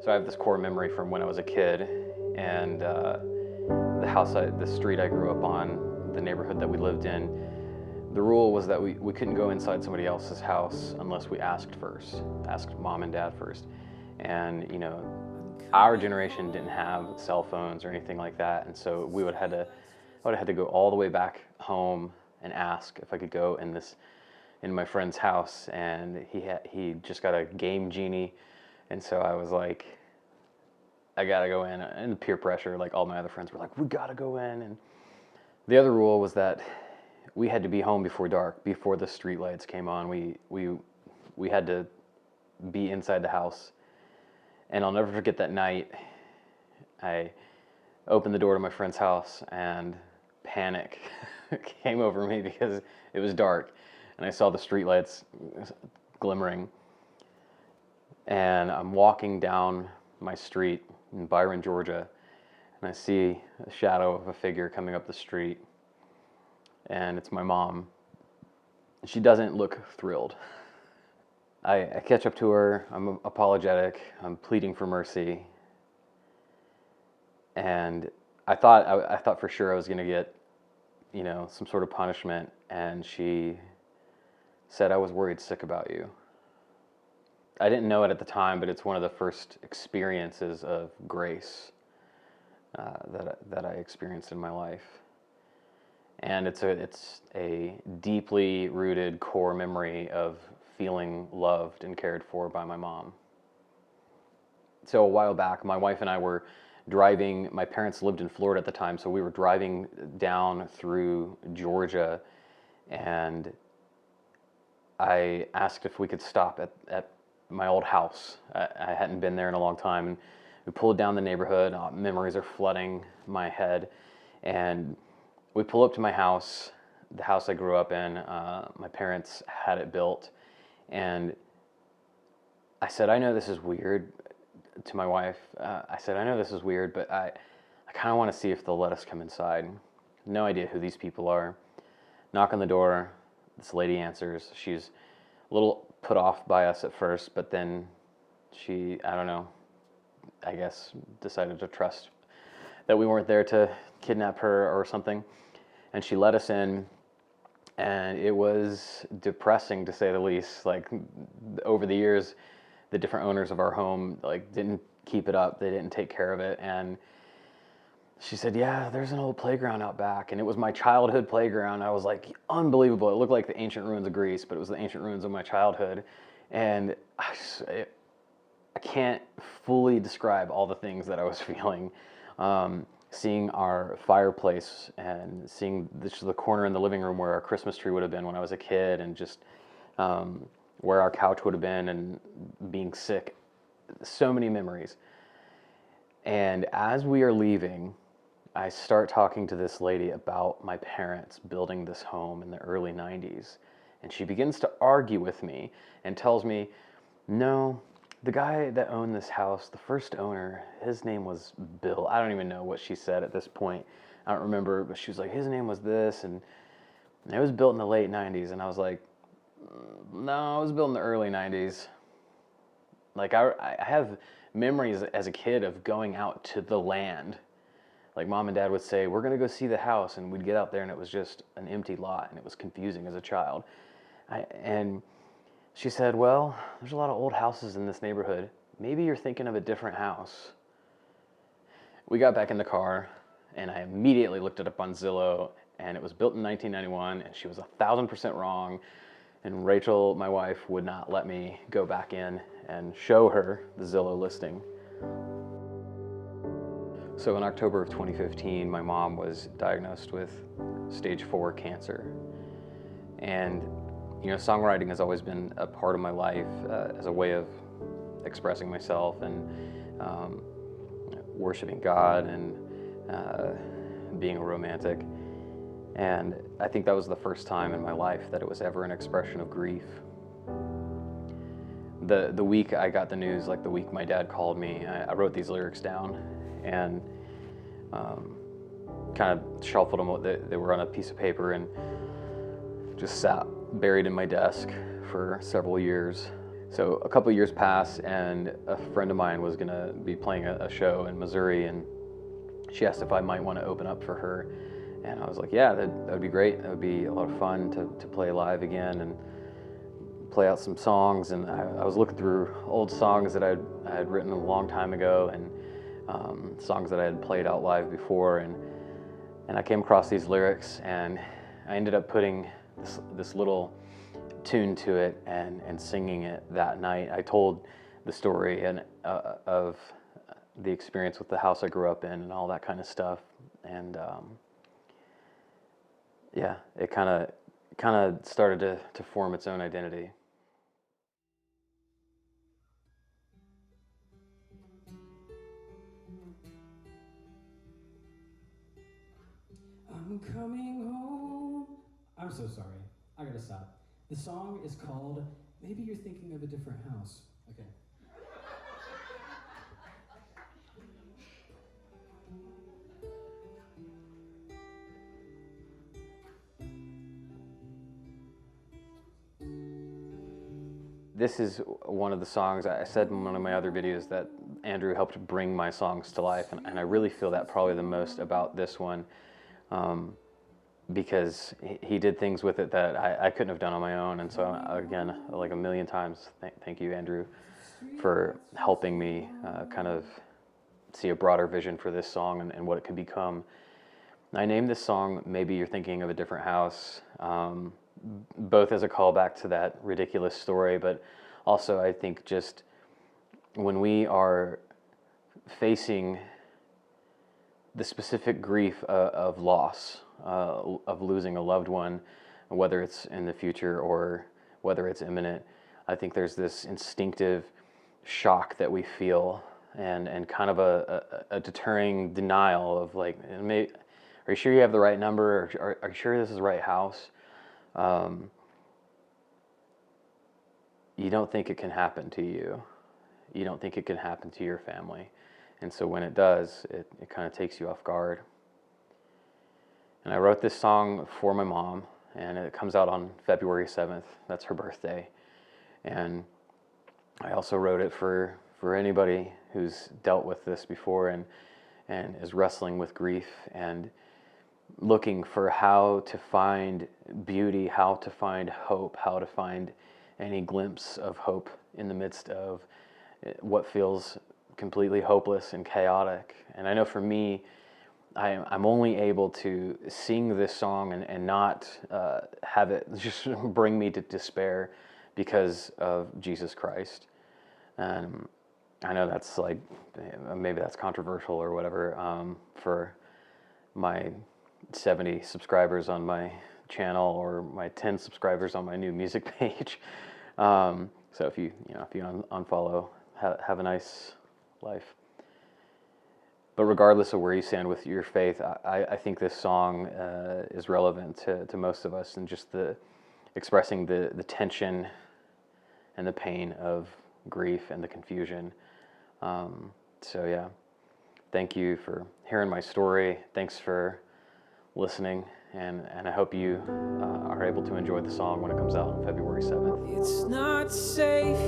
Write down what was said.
So I have this core memory from when I was a kid, and the street I grew up on, the neighborhood that we lived in, the rule was that we couldn't go inside somebody else's house unless we asked first, asked mom and dad first. And our generation didn't have cell phones or anything like that, and so I would have had to go all the way back home and ask if I could go in my friend's house, and he just got a Game Genie, and so I was like, I gotta go in, and peer pressure, like all my other friends were like, we gotta go in. And the other rule was that we had to be home before dark, before the street lights came on. We had to be inside the house. And I'll never forget that night. I opened the door to my friend's house, and panic came over me because it was dark, and I saw the streetlights glimmering. And I'm walking down my street in Byron, Georgia, and I see a shadow of a figure coming up the street, and it's my mom. She doesn't look thrilled. I catch up to her, I'm apologetic, I'm pleading for mercy, and I thought for sure I was gonna get, some sort of punishment, and she said, I was worried sick about you. I didn't know it at the time, but it's one of the first experiences of grace that I experienced in my life. And it's a deeply rooted core memory of feeling loved and cared for by my mom. So a while back, my wife and I were driving. My parents lived in Florida at the time, so we were driving down through Georgia, and I asked if we could stop at my old house. I hadn't been there in a long time. And we pulled down the neighborhood. Memories are flooding my head, and we pull up to my house, the house I grew up in. My parents had it built, and I said, I know this is weird, to my wife. I said, I know this is weird, but I kind of want to see if they'll let us come inside. No idea who these people are. Knock on the door. This lady answers. She's a little put off by us at first, but then she, I don't know, I guess decided to trust that we weren't there to kidnap her or something. And she let us in, and it was depressing, to say the least. Like, over the years, the different owners of our home didn't keep it up. They didn't take care of it. And she said, yeah, there's an old playground out back. And it was my childhood playground. I was like, unbelievable. It looked like the ancient ruins of Greece, but it was the ancient ruins of my childhood. And I can't fully describe all the things that I was feeling. Seeing our fireplace and seeing the corner in the living room where our Christmas tree would have been when I was a kid, and just where our couch would have been, and being sick. So many memories. And as we are leaving, I start talking to this lady about my parents building this home in the early 90s. And she begins to argue with me and tells me, no, the guy that owned this house, the first owner, his name was Bill. I don't even know what she said at this point. I don't remember, but she was like, his name was this, and it was built in the late 90s. And I was like, no, it was built in the early 90s. Like, I have memories as a kid of going out to the land. Like, mom and dad would say, we're going to go see the house, and we'd get out there, and it was just an empty lot, and it was confusing as a child. And she said, well, there's a lot of old houses in this neighborhood. Maybe you're thinking of a different house. We got back in the car, and I immediately looked it up on Zillow, and it was built in 1991, and she was 1,000% wrong. And Rachel, my wife, would not let me go back in and show her the Zillow listing. So in October of 2015, my mom was diagnosed with stage 4 cancer. And songwriting has always been a part of my life as a way of expressing myself and worshiping God and being a romantic. And I think that was the first time in my life that it was ever an expression of grief. The week I got the news, like the week my dad called me, I wrote these lyrics down and kind of shuffled them. They were on a piece of paper and just sat buried in my desk for several years. So a couple years passed, and a friend of mine was going to be playing a show in Missouri, and she asked if I might want to open up for her. And I was like, yeah, that would be great. That would be a lot of fun to play live again and play out some songs. And I was looking through old songs that I had written a long time ago, and songs that I had played out live before. And I came across these lyrics, and I ended up putting this little tune to it and singing it that night. I told the story of the experience with the house I grew up in and all that kind of stuff. And yeah, it kind of started to form its own identity. I'm coming home. I'm so sorry. I gotta stop. The song is called Maybe You're Thinking of a Different House. Okay. This is one of the songs I said in one of my other videos that Andrew helped bring my songs to life, and I really feel that probably the most about this one, because he did things with it that I couldn't have done on my own. And so again, like a million times, thank you, Andrew, for helping me kind of see a broader vision for this song and what it could become. I named this song Maybe You're Thinking of a Different House, both as a callback to that ridiculous story, but also I think just when we are facing the specific grief of loss, of losing a loved one, whether it's in the future or whether it's imminent, I think there's this instinctive shock that we feel, and kind of a deterring denial of like, are you sure you have the right number? Or are you sure this is the right house? You don't think it can happen to you. You don't think it can happen to your family. And so when it does, it kind of takes you off guard. And I wrote this song for my mom, and it comes out on February 7th. That's her birthday. And I also wrote it for anybody who's dealt with this before and is wrestling with grief and looking for how to find beauty, how to find hope, how to find any glimpse of hope in the midst of what feels completely hopeless and chaotic. And I know for me, I'm only able to sing this song and not have it just bring me to despair because of Jesus Christ. And I know that's like, maybe that's controversial or whatever for my 70 subscribers on my channel or my 10 subscribers on my new music page. So if you unfollow, have a nice life. But regardless of where you stand with your faith, I think this song is relevant to most of us, and just expressing the tension and the pain of grief and the confusion. So yeah, thank you for hearing my story. Thanks for listening, and I hope you are able to enjoy the song when it comes out on February 7th. It's not safe